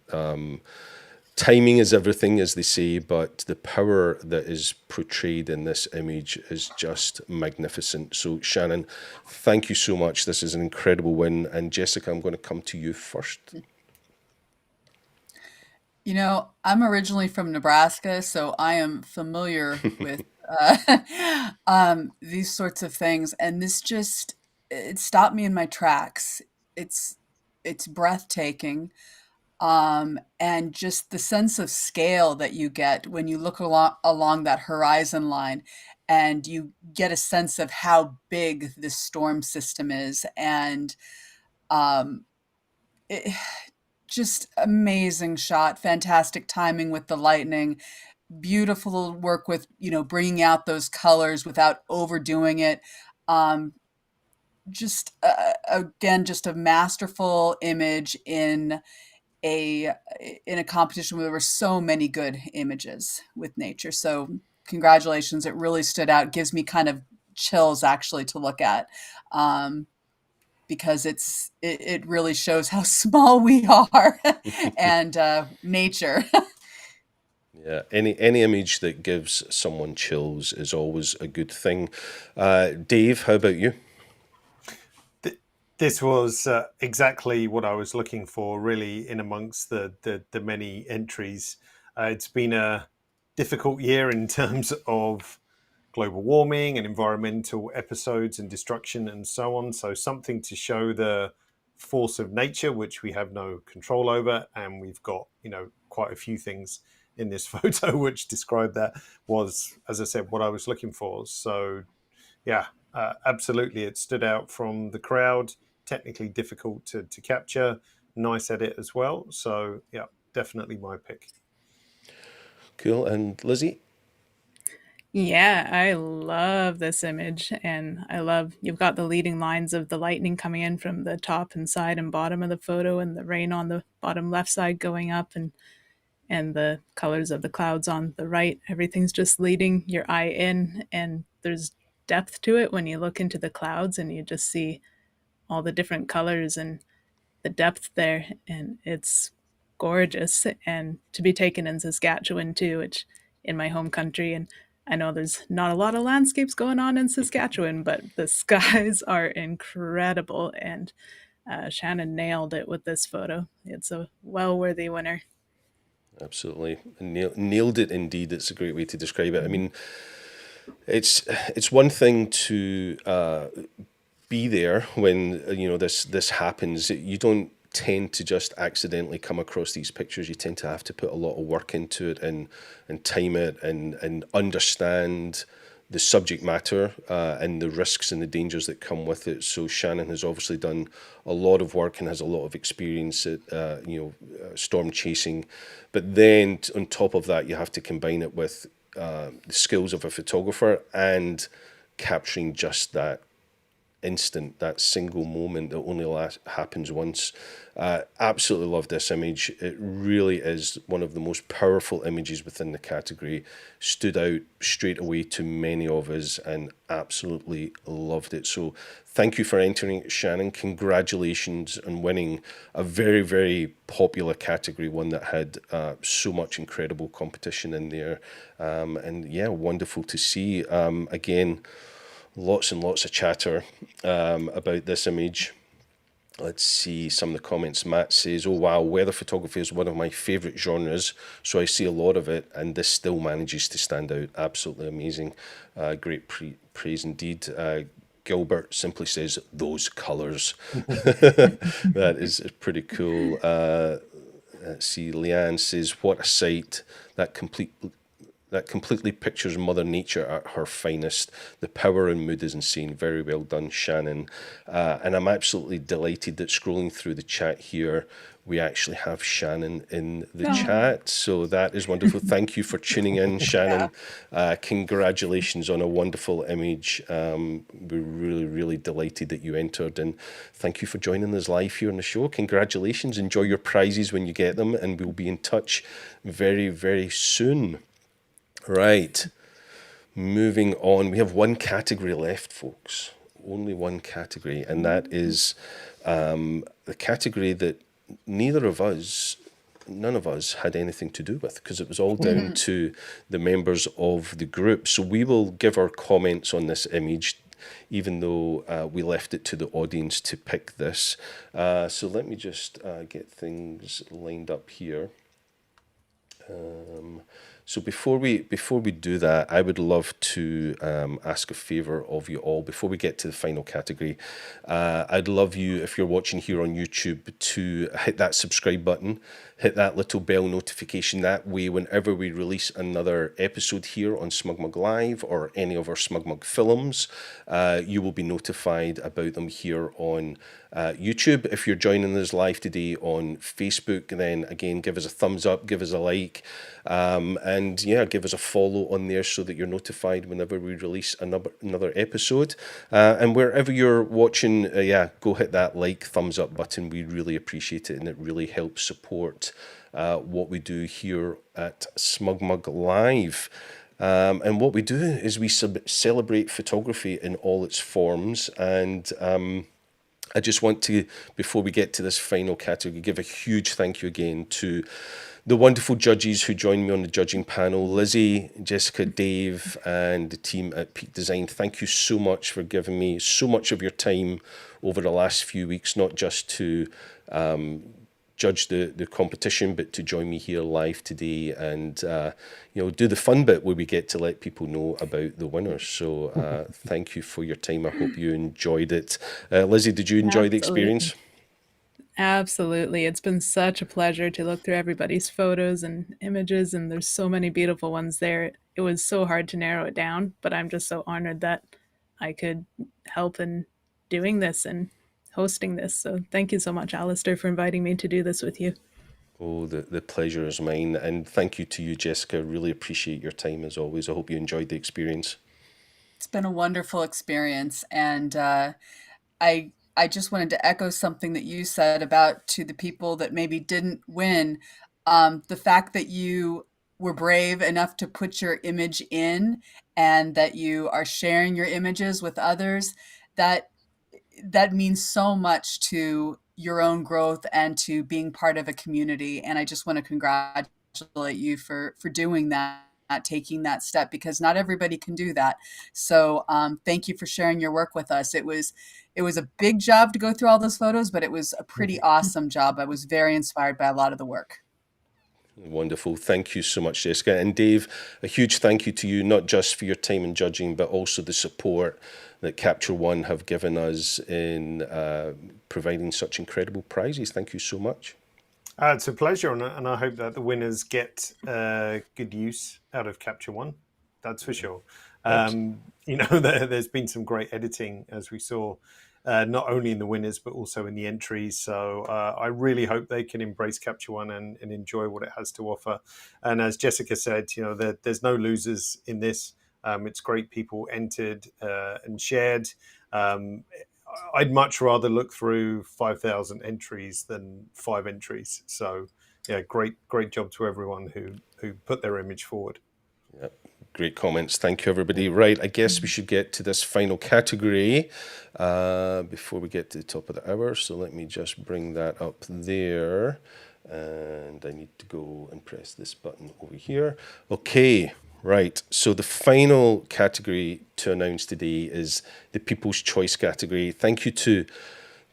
Speaker 1: Timing is everything, as they say, but the power that is portrayed in this image is just magnificent. So, Shannon, thank you so much. This is an incredible win. And Jessica, I'm going to come to you first.
Speaker 3: You know, I'm originally from Nebraska, so I am familiar with these sorts of things, and this just it stopped me in my tracks. It's it's breathtaking, and just the sense of scale that you get when you look along that horizon line, and you get a sense of how big this storm system is, and um, it, just amazing shot, fantastic timing with the lightning, beautiful work with, bringing out those colors without overdoing it. Um, just again, just a masterful image a in a competition where there were so many good images with nature. So congratulations, it really stood out. Gives me kind of chills actually to look at. Because it really shows how small we are and nature.
Speaker 1: Yeah, any image that gives someone chills is always a good thing. Dave, how about you?
Speaker 4: This was exactly what I was looking for, really, in amongst the many entries. It's been a difficult year in terms of global warming and environmental episodes and destruction and so on. So something to show the force of nature, which we have no control over. And we've got, quite a few things in this photo which describe that, was, as I said, what I was looking for. So yeah, absolutely. It stood out from the crowd, technically difficult to capture, nice edit as well. So yeah, definitely my pick.
Speaker 1: Cool. And Lizzie?
Speaker 2: Yeah, I love this image, and I love you've got the leading lines of the lightning coming in from the top and side and bottom of the photo, and the rain on the bottom left side going up, and the colors of the clouds on the right. Everything's just leading your eye in, and there's depth to it when you look into the clouds and you just see all the different colors and the depth there, and it's gorgeous. And to be taken in Saskatchewan too, which in my home country, and I know there's not a lot of landscapes going on in Saskatchewan, but the skies are incredible, and Shannon nailed it with this photo. It's a well worthy winner.
Speaker 1: Absolutely. Nailed it indeed. It's a great way to describe it. I mean, it's one thing to be there when this happens. You don't tend to just accidentally come across these pictures. You tend to have to put a lot of work into it and time it and understand the subject matter and the risks and the dangers that come with it. So Shannon has obviously done a lot of work and has a lot of experience at storm chasing. But then on top of that, you have to combine it with the skills of a photographer and capturing just that instant, that single moment that only happens once. Absolutely love this image. It really is one of the most powerful images within the category. Stood out straight away to many of us and absolutely loved it. So thank you for entering it, Shannon. Congratulations on winning a very, very popular category, one that had so much incredible competition in there. And yeah, wonderful to see. Again, lots and lots of chatter about this image. Let's see some of the comments. Matt says, "Oh wow, weather photography is one of my favourite genres, so I see a lot of it, and this still manages to stand out. Absolutely amazing. Great praise indeed." Gilbert simply says, "Those colours." That is pretty cool. Let's see, Leanne says, "What a sight. That that completely pictures Mother Nature at her finest. The power and mood is insane. Very well done, Shannon. And I'm absolutely delighted that scrolling through the chat here, we actually have Shannon in the
Speaker 2: Oh,
Speaker 1: chat. So that is wonderful. Thank you for tuning in,
Speaker 3: Yeah.
Speaker 1: Shannon. Congratulations on a wonderful image. We're really, really delighted that you entered. And thank you for joining us live here on the show. Congratulations. Enjoy your prizes when you get them. And we'll be in touch very, very soon. Right, moving on. We have one category left, folks. Only one category, and that is the category that neither of us, none of us, had anything to do with because it was all down to the members of the group. So we will give our comments on this image, even though we left it to the audience to pick this. So let me just get things lined up here. So before we do that, I would love to ask a favour of you all before we get to the final category. I'd love you, if you're watching here on YouTube, to hit that subscribe button, hit that little bell notification. That way, whenever we release another episode here on SmugMug Live or any of our SmugMug films, you will be notified about them here on YouTube. If you're joining us live today on Facebook, then again, give us a thumbs up, give us a like, and yeah, give us a follow on there so that you're notified whenever we release another episode. And wherever you're watching, go hit that like, thumbs up button. We really appreciate it, and it really helps support what we do here at SmugMug Live. And what we do is we celebrate photography in all its forms, and I just want to, before we get to this final category, give a huge thank you again to the wonderful judges who joined me on the judging panel, Lizzy, Jessica, Dave, and the team at Peak Design. Thank you so much for giving me so much of your time over the last few weeks, not just to judge the competition, but to join me here live today and do the fun bit where we get to let people know about the winners. So thank you for your time. I hope you enjoyed it. Lizzy, did you enjoy the experience?
Speaker 2: absolutely. It's been such a pleasure to look through everybody's photos and images, and there's so many beautiful ones there. It was so hard to narrow it down, but I'm just so honored that I could help in doing this and hosting this. So thank you so much, Alastair, for inviting me to do this with you.
Speaker 1: Oh, the pleasure is mine. And thank you to you, Jessica. Really appreciate your time as always. I hope you enjoyed the experience.
Speaker 3: It's been a wonderful experience, and I just wanted to echo something that you said about to the people that maybe didn't win. The fact that you were brave enough to put your image in and that you are sharing your images with others, that that means so much to your own growth and to being part of a community. And I just want to congratulate you for doing that, taking that step, because not everybody can do that. So thank you for sharing your work with us. It was a big job to go through all those photos, but it was a pretty awesome job. I was very inspired by a lot of the work.
Speaker 1: Wonderful. Thank you so much, Jessica. And Dave, a huge thank you to you, not just for your time in judging, but also the support that Capture One have given us in providing such incredible prizes. Thank you so much.
Speaker 4: It's a pleasure, and I hope that the winners get good use out of Capture One. That's for sure. There's been some great editing, as we saw, not only in the winners but also in the entries. So I really hope they can embrace Capture One and enjoy what it has to offer. And as Jessica said, there's no losers in this. It's great people entered and shared. I'd much rather look through 5,000 entries than 5 entries. So, yeah, great job to everyone who put their image forward.
Speaker 1: Yep. Great comments. Thank you, everybody. Right, I guess we should get to this final category before we get to the top of the hour. So let me just bring that up there. And I need to go and press this button over here. Okay. Right, so the final category to announce today is the People's Choice category. Thank you to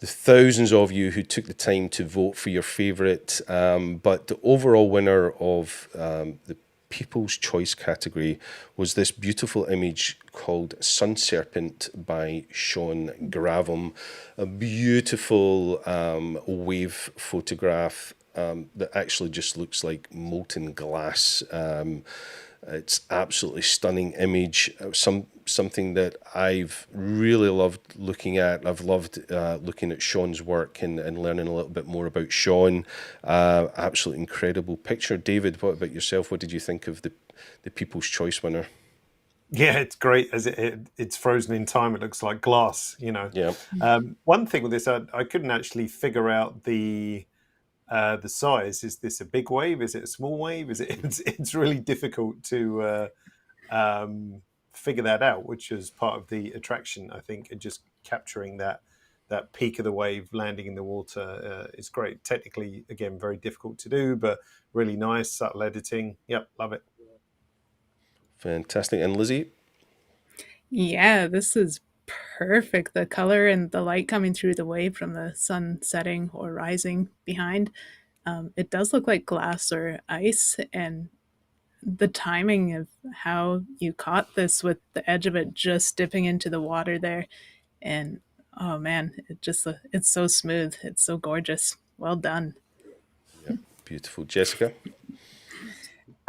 Speaker 1: the thousands of you who took the time to vote for your favourite, but the overall winner of the People's Choice category was this beautiful image called Sun Serpent by Sean Gravum, a beautiful wave photograph that actually just looks like molten glass. It's absolutely stunning image. Something that I've really loved looking at. I've loved looking at Sean's work and learning a little bit more about Sean. Absolutely incredible picture. David, what about yourself? What did you think of the People's Choice winner?
Speaker 4: Yeah, it's great as it's frozen in time. It looks like glass, you know.
Speaker 1: Yeah.
Speaker 4: One thing with this, I couldn't actually figure out the size. Is this a big wave? Is it a small wave? It's really difficult to figure that out, which is part of the attraction, I think, and just capturing that peak of the wave landing in the water is great. Technically, again, very difficult to do, but really nice, subtle editing. Yep, love it.
Speaker 1: Fantastic. And Lizzie?
Speaker 2: Yeah, this is perfect. The color and the light coming through the wave from the sun setting or rising behind. It does look like glass or ice, and the timing of how you caught this with the edge of it just dipping into the water there, and oh man, it's so smooth. It's so gorgeous. Well done.
Speaker 1: Yeah, beautiful. Jessica?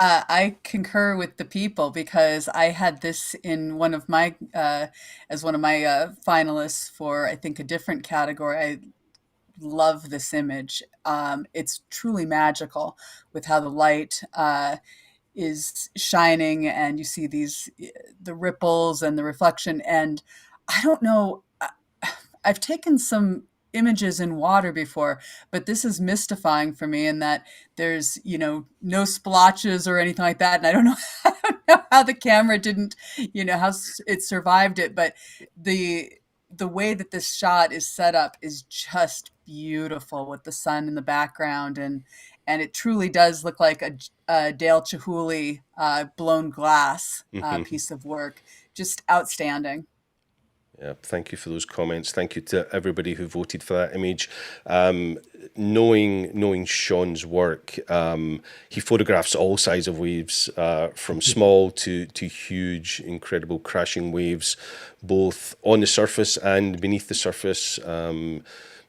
Speaker 3: I concur with the people because I had this in one of my as one of my finalists for I think a different category. I love this image. It's truly magical with how the light is shining and you see the ripples and the reflection. And I don't know, I've taken some images in water before, but this is mystifying for me in that there's, no splotches or anything like that. And I don't know, I don't know how the camera didn't, how it survived it, but the way that this shot is set up is just beautiful with the sun in the background, and it truly does look like a Dale Chihuly blown glass piece of work. Just outstanding.
Speaker 1: Yeah, thank you for those comments. Thank you to everybody who voted for that image. Knowing Sean's work, he photographs all size of waves, from small to huge, incredible crashing waves, both on the surface and beneath the surface.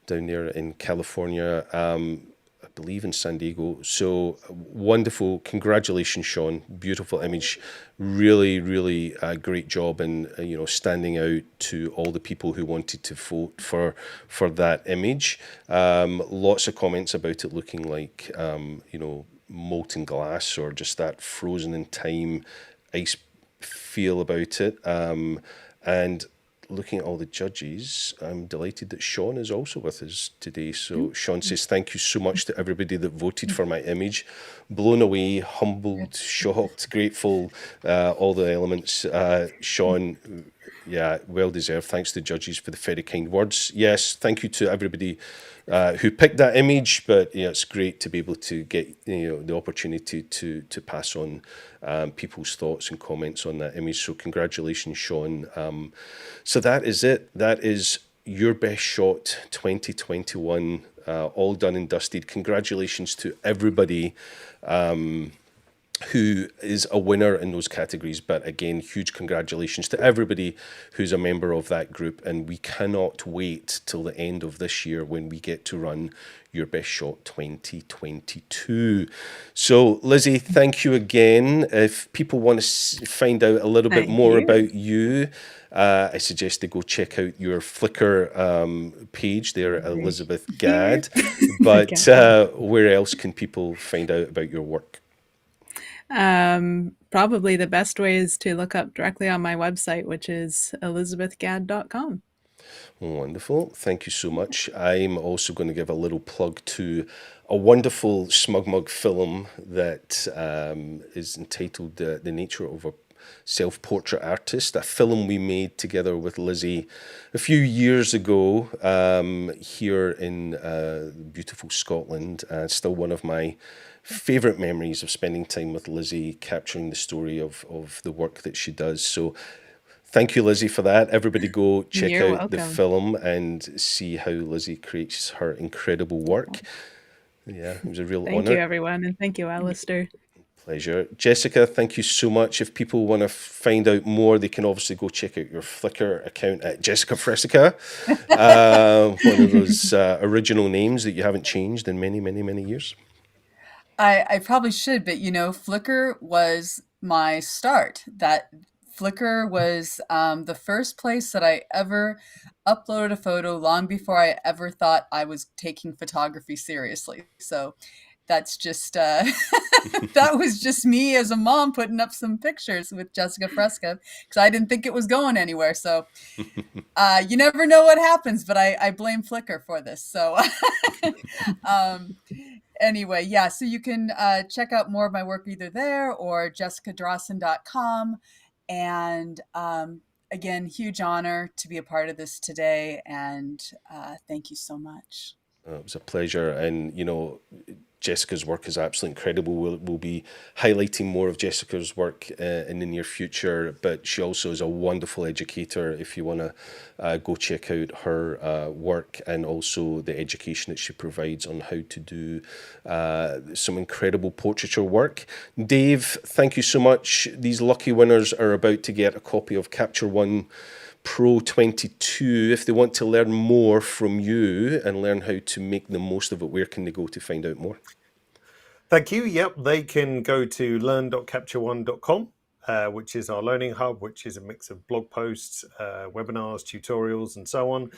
Speaker 1: Down there in California, I believe in San Diego. So wonderful. Congratulations, Sean. Beautiful image. Really, really great job in standing out to all the people who wanted to vote for that image. Lots of comments about it looking like molten glass or just that frozen in time ice feel about it. And looking at all the judges, I'm delighted that Sean is also with us today. So Sean says, thank you so much to everybody that voted for my image. Blown away, humbled, shocked, grateful, all the elements. Sean, yeah, well deserved. Thanks to the judges for the very kind words. Yes, thank you to everybody who picked that image, but yeah, it's great to be able to get the opportunity to pass on people's thoughts and comments on that image. So congratulations, Sean. So that is it. That is your best shot 2021, all done and dusted. Congratulations to everybody who is a winner in those categories. But again, huge congratulations to everybody who's a member of that group. And we cannot wait till the end of this year when we get to run your best shot 2022. So Lizzie, thank you again. If people want to find out a little bit more about you, I suggest they go check out your Flickr page there, Elizabeth Gadd. But where else can people find out about your work?
Speaker 2: Probably the best way is to look up directly on my website, which is elizabethgadd.com.
Speaker 1: Wonderful. Thank you so much. I'm also going to give a little plug to a wonderful SmugMug film that is entitled The Nature of a Self-Portrait Artist, a film we made together with Lizzy a few years ago here in beautiful Scotland. Still one of my favourite memories of spending time with Lizzy, capturing the story of the work that she does. So thank you, Lizzy, for that. Everybody go check out the film and see how Lizzy creates her incredible work. Yeah, it was a real honour.
Speaker 2: Thank you, everyone, and thank you, Alastair.
Speaker 1: Pleasure. Jessica, thank you so much. If people want to find out more, they can obviously go check out your Flickr account at Jessica Fresica, one of those original names that you haven't changed in many, many, many years.
Speaker 3: I probably should, but Flickr was my start. That Flickr was the first place that I ever uploaded a photo long before I ever thought I was taking photography seriously. So that's just that was just me as a mom putting up some pictures with Jessica Fresca because I didn't think it was going anywhere. So you never know what happens, but I blame Flickr for this. So um, anyway, yeah, so you can check out more of my work either there or jessicadrossin.com. And again, huge honor to be a part of this today. And thank you so much.
Speaker 1: It was a pleasure, and Jessica's work is absolutely incredible. We'll be highlighting more of Jessica's work in the near future, but she also is a wonderful educator. If you want to go check out her work and also the education that she provides on how to do some incredible portraiture work. Dave, thank you so much. These lucky winners are about to get a copy of Capture One Pro 22. If they want to learn more from you and learn how to make the most of it, where can they go to find out more?
Speaker 4: Thank you. Yep, they can go to learn.captureone.com, which is our learning hub, which is a mix of blog posts, webinars, tutorials, and so on.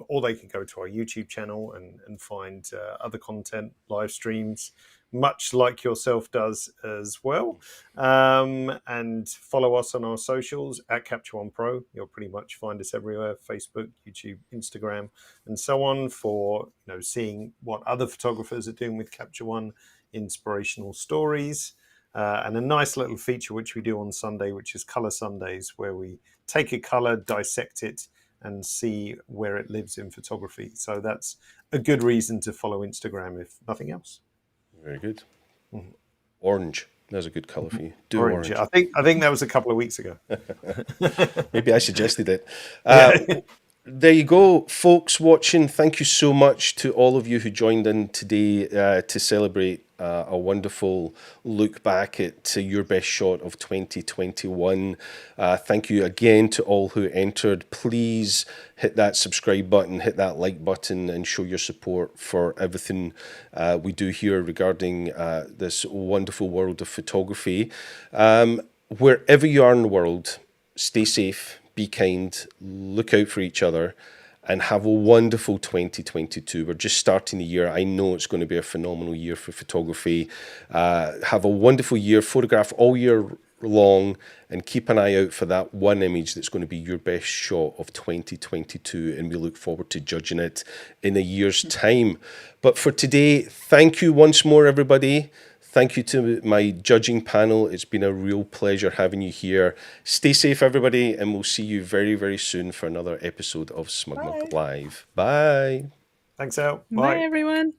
Speaker 4: Or they can go to our YouTube channel and find other content, live streams, much like yourself does as well. And follow us on our socials at Capture One Pro. You'll pretty much find us everywhere: Facebook, YouTube, Instagram, and so on, for seeing what other photographers are doing with Capture One, inspirational stories, and a nice little feature which we do on Sunday, which is Color Sundays, where we take a color, dissect it, and see where it lives in photography. So that's a good reason to follow Instagram, if nothing else.
Speaker 1: Very good. Orange. That's a good colour for you. Do
Speaker 4: Orange.
Speaker 1: orange.
Speaker 4: I think that was a couple of weeks ago.
Speaker 1: Maybe I suggested it. There you go, folks watching. Thank you so much to all of you who joined in today to celebrate a wonderful look back at your best shot of 2021. Thank you again to all who entered. Please hit that subscribe button, hit that like button, and show your support for everything we do here regarding this wonderful world of photography. Wherever you are in the world, stay safe, be kind, look out for each other, and have a wonderful 2022. We're just starting the year. I know it's going to be a phenomenal year for photography. Have a wonderful year, photograph all year long, and keep an eye out for that one image that's going to be your best shot of 2022, and we look forward to judging it in a year's time. But for today, thank you once more, everybody. Thank you to my judging panel. It's been a real pleasure having you here. Stay safe, everybody, and we'll see you very, very soon for another episode of SmugMug Live. Bye.
Speaker 4: Thanks, Al.
Speaker 2: Bye, everyone.